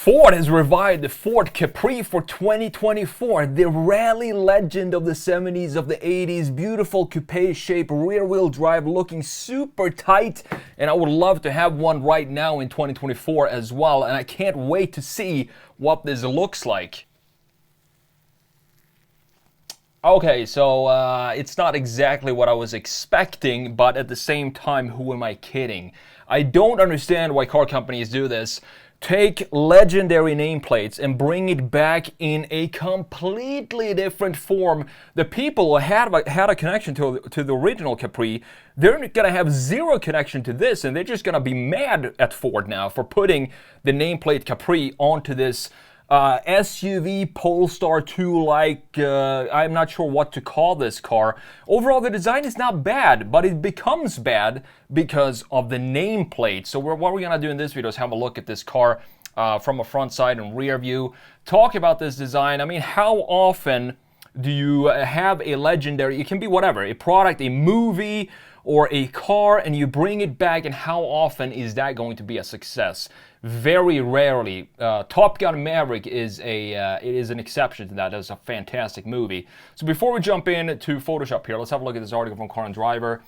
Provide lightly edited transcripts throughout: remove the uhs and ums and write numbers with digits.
Ford has revived the Ford Capri for 2024, the rally legend of the 70s, of the 80s, beautiful coupe shape, rear-wheel drive, looking super tight, and I would love to have one right now in 2024 as well, and I can't wait to see what this looks like. Okay, so it's not exactly what I was expecting, but at the same time, who am I kidding? I don't understand why car companies do this. Take legendary nameplates and bring it back in a completely different form. The people who had a connection to the original Capri, they're going to have zero connection to this, and they're just going to be mad at Ford now for putting the nameplate Capri onto this SUV Polestar 2, like, I'm not sure what to call this car. Overall, the design is not bad, but it becomes bad because of the nameplate. So what we're going to do in this video is have a look at this car from a front side and rear view, talk about this design. I mean, how often do you have a legendary, it can be whatever, a product, a movie, or a car, and you bring it back, and how often is that going to be a success? Very rarely. Top Gun Maverick is an exception to that. It's a fantastic movie. So before we jump into Photoshop here, let's have a look at this article from Car and Driver.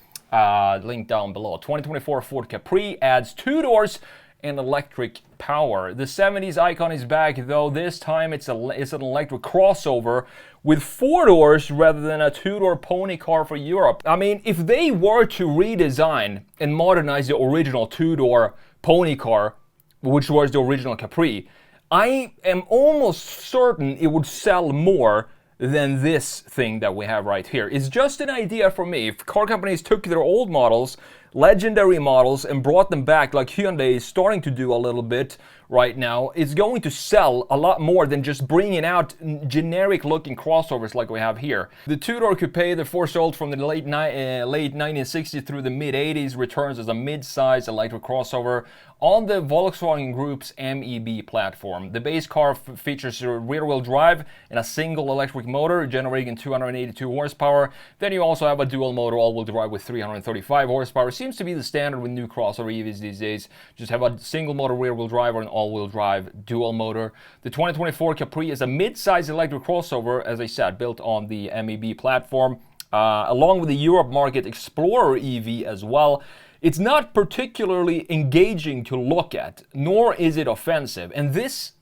Link down below. 2024 Ford Capri adds 2 doors and electric power. The 70s icon is back, though this time it's an electric crossover with 4 doors rather than a 2-door pony car for Europe. I mean, if they were to redesign and modernize the original 2-door pony car, which was the original Capri, I am almost certain it would sell more than this thing that we have right here. It's just an idea for me. If car companies took their old models, legendary models, and brought them back like Hyundai is starting to do a little bit right now, it's going to sell a lot more than just bringing out generic looking crossovers like we have here. The 2-door coupe, the 4 sold from the late 1960s through the mid 80s, returns as a mid-size electric crossover on the Volkswagen Group's MEB platform. The base car features a rear-wheel drive and a single electric motor generating 282 horsepower. Then you also have a dual motor all-wheel drive with 335 horsepower. Seems to be the standard with new crossover EVs these days. Just have a single motor rear-wheel drive or an all-wheel drive dual motor. The 2024 Capri is a mid-size electric crossover, as I said, built on the MEB platform, along with the Europe market Explorer EV as well. It's not particularly engaging to look at, nor is it offensive. And this,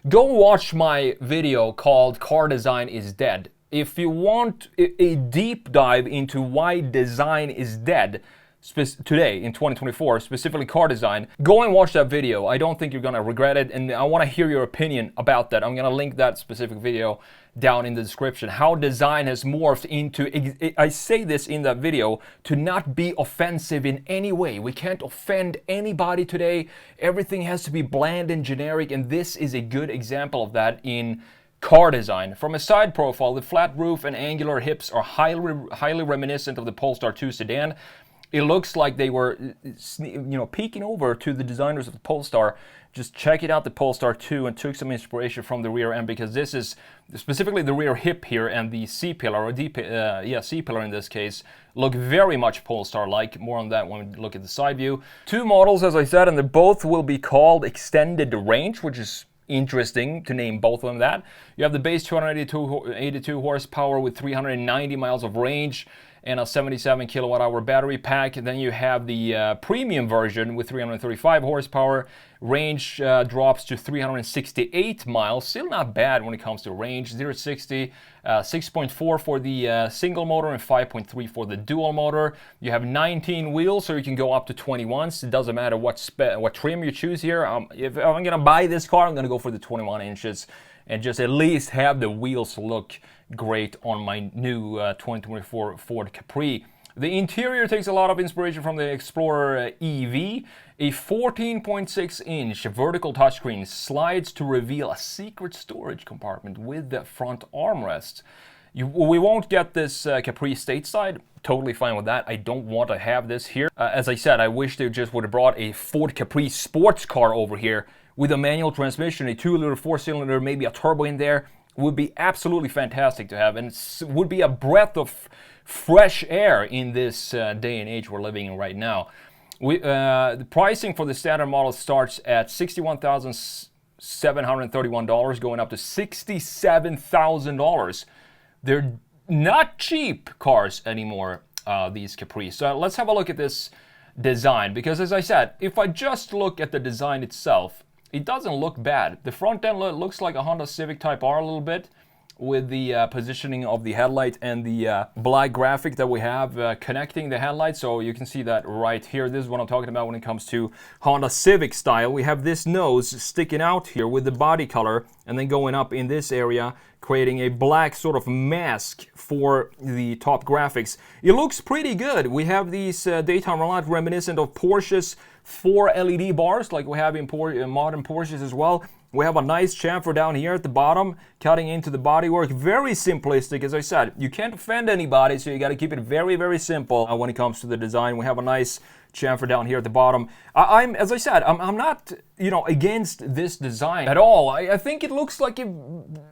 go watch my video called Car Design is Dead. If you want a deep dive into why design is dead today in 2024, specifically car design, go and watch that video. I don't think you're gonna regret it, and I want to hear your opinion about that. I'm gonna link that specific video down in the description. How design has morphed into, I say this in that video, to not be offensive in any way. We can't offend anybody today. Everything has to be bland and generic, and this is a good example of that in car design. From a side profile, the flat roof and angular hips are highly reminiscent of the Polestar 2 sedan. It looks like they were, peeking over to the designers of the Polestar. Just check it out, the Polestar 2, and took some inspiration from the rear end, because this is specifically the rear hip here and the C-pillar, or C-pillar in this case, look very much Polestar-like. More on that when we look at the side view. 2 models, as I said, and they both will be called Extended Range, which is interesting to name both of them that. You have the base 282 horsepower with 390 miles of range and a 77 kilowatt hour battery pack. And then you have the premium version with 335 horsepower. Range drops to 368 miles. Still not bad when it comes to range. 0 to 60, 6.4 for the single motor and 5.3 for the dual motor. You have 19 wheels, so you can go up to 21s. It doesn't matter what trim you choose here. If I'm gonna buy this car, I'm gonna go for the 21 inches and just at least have the wheels look great on my new 2024 Ford Capri. The interior takes a lot of inspiration from the Explorer EV. A 14.6-inch vertical touchscreen slides to reveal a secret storage compartment with the front armrest. We won't get this Capri stateside. Totally fine with that. I don't want to have this here. As I said, I wish they just would have brought a Ford Capri sports car over here with a manual transmission, a 2-liter 4-cylinder, maybe a turbo in there. Would be absolutely fantastic to have, and would be a breath of fresh air in this day and age we're living in right now. The pricing for the standard model starts at $731 going up to $67,000. They're not cheap cars anymore, these Capri. So let's have a look at this design, because as I said, if I just look at the design itself, it doesn't look bad. The front end looks like a Honda Civic Type R a little bit, with the positioning of the headlight and the black graphic that we have connecting the headlights. So you can see that right here. This is what I'm talking about when it comes to Honda Civic style. We have this nose sticking out here with the body color, and then going up in this area, creating a black sort of mask for the top graphics. It looks pretty good. We have these daytime light reminiscent of Porsche's 4 LED bars, like we have in modern Porsches as well. We have a nice chamfer down here at the bottom, cutting into the bodywork. Very simplistic, as I said. You can't offend anybody, so you got to keep it very, very simple when it comes to the design. We have a nice chamfer down here at the bottom. As I said, I'm not, against this design at all. I think it looks like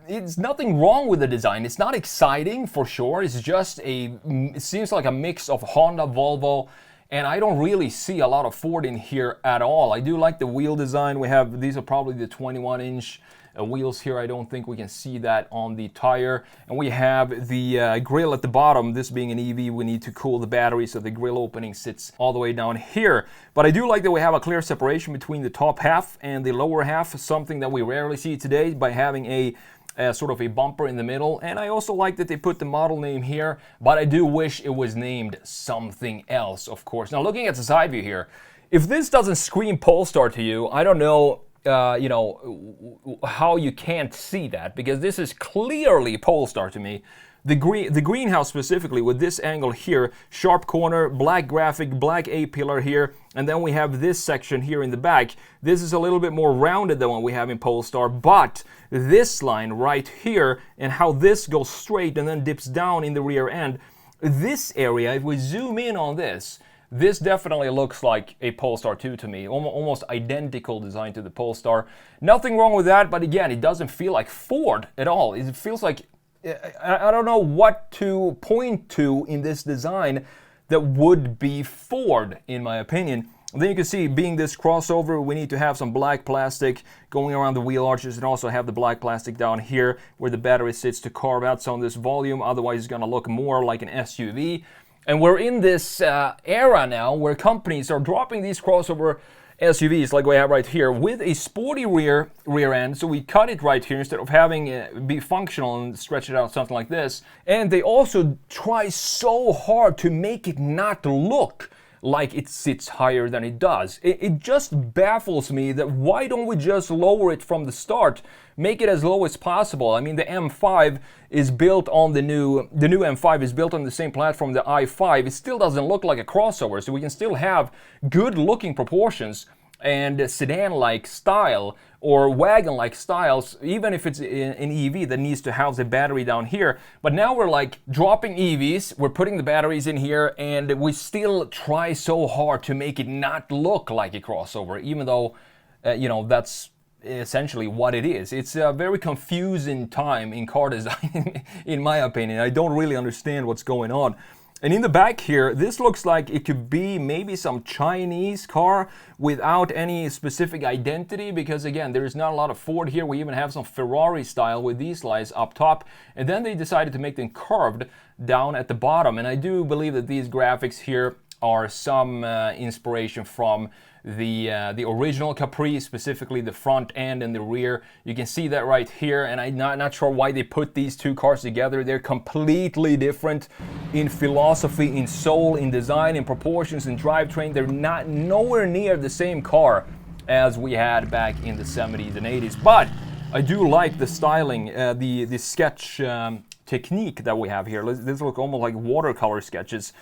it's nothing wrong with the design. It's not exciting for sure. It's just it seems like a mix of Honda, Volvo, and I don't really see a lot of Ford in here at all. I do like the wheel design. These are probably the 21-inch wheels here. I don't think we can see that on the tire. And we have the grill at the bottom. This being an EV, we need to cool the battery, so the grill opening sits all the way down here. But I do like that we have a clear separation between the top half and the lower half, something that we rarely see today by having a sort of a bumper in the middle. And I also like that they put the model name here, but I do wish it was named something else, of course. Now, looking at the side view here, if this doesn't scream Polestar to you, I don't know, how you can't see that, because this is clearly Polestar to me. The greenhouse specifically, with this angle here, sharp corner, black graphic, black A-pillar here, and then we have this section here in the back. This is a little bit more rounded than what we have in Polestar, but this line right here, and how this goes straight and then dips down in the rear end, this area, if we zoom in on this definitely looks like a Polestar 2 to me. Almost identical design to the Polestar. Nothing wrong with that, but again, it doesn't feel like Ford at all. It feels like, I don't know what to point to in this design that would be Ford, in my opinion. And then you can see, being this crossover, we need to have some black plastic going around the wheel arches, and also have the black plastic down here where the battery sits to carve out some of this volume. Otherwise, it's going to look more like an SUV. And we're in this era now where companies are dropping these crossover SUVs like we have right here with a sporty rear end. So we cut it right here instead of having it be functional and stretch it out something like this. And they also try so hard to make it not look like it sits higher than it does. It just baffles me that why don't we just lower it from the start, make it as low as possible. I mean, the M5 is built on the new M5 is built on the same platform, the i5. It still doesn't look like a crossover, so we can still have good looking proportions and sedan-like style or wagon-like styles, even if it's an EV that needs to house a battery down here. But now we're like dropping EVs, we're putting the batteries in here, and we still try so hard to make it not look like a crossover, even though, that's essentially what it is. It's a very confusing time in car design, in my opinion. I don't really understand what's going on. And in the back here, this looks like it could be maybe some Chinese car without any specific identity, because again, there's not a lot of Ford here. We even have some Ferrari style with these lights up top, and then they decided to make them curved down at the bottom. And I do believe that these graphics here are some inspiration from the original Capri, specifically the front end and the rear. You can see that right here, and I'm not sure why they put these two cars together. They're completely different in philosophy, in soul, in design, in proportions, in drivetrain. They're nowhere near the same car as we had back in the 70s and 80s. But I do like the styling, the sketch technique that we have here. These look almost like watercolor sketches.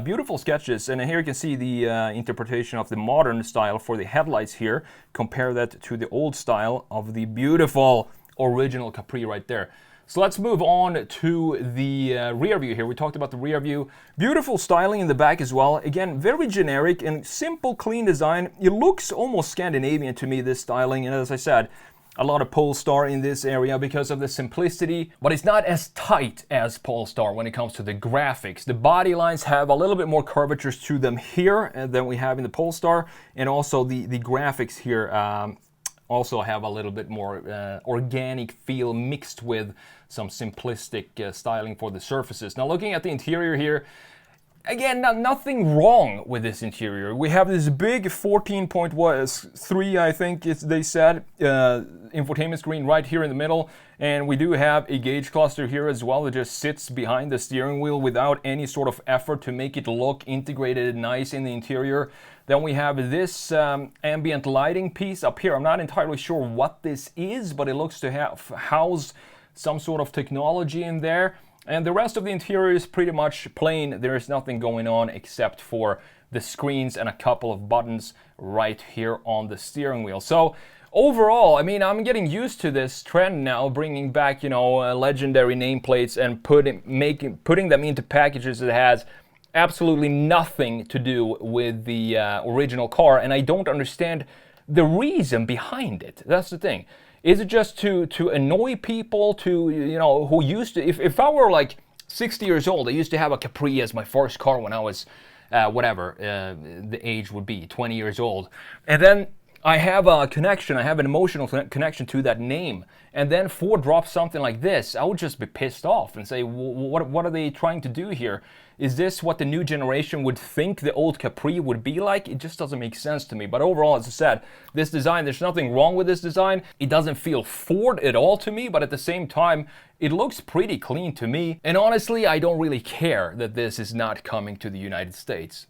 Beautiful sketches, and here you can see the interpretation of the modern style for the headlights here. Compare that to the old style of the beautiful original Capri right there. So let's move on to the rear view here. We talked about the rear view. Beautiful styling in the back as well. Again, very generic and simple, clean design. It looks almost Scandinavian to me, this styling, and as I said, a lot of Polestar in this area because of the simplicity, but it's not as tight as Polestar when it comes to the graphics. The body lines have a little bit more curvatures to them here than we have in the Polestar, and also the graphics here also have a little bit more organic feel mixed with some simplistic styling for the surfaces. Now looking at the interior here, again, nothing wrong with this interior. We have this big 14.3, I think they said, infotainment screen right here in the middle. And we do have a gauge cluster here as well that just sits behind the steering wheel without any sort of effort to make it look integrated and nice in the interior. Then we have this ambient lighting piece up here. I'm not entirely sure what this is, but it looks to house some sort of technology in there. And the rest of the interior is pretty much plain. There is nothing going on except for the screens and a couple of buttons right here on the steering wheel. So overall, I mean, I'm getting used to this trend now, bringing back, you know, legendary nameplates and putting them into packages that has absolutely nothing to do with the original car, and I don't understand the reason behind it. That's the thing. Is it just to annoy people, to, you know, who used to, if I were like 60 years old, I used to have a Capri as my first car when I was, whatever the age would be, 20 years old. And then I have a connection, I have an emotional connection to that name. And then Ford drops something like this, I would just be pissed off and say, what are they trying to do here? Is this what the new generation would think the old Capri would be like? It just doesn't make sense to me. But overall, as I said, this design, there's nothing wrong with this design. It doesn't feel Ford at all to me, but at the same time, it looks pretty clean to me. And honestly, I don't really care that this is not coming to the United States.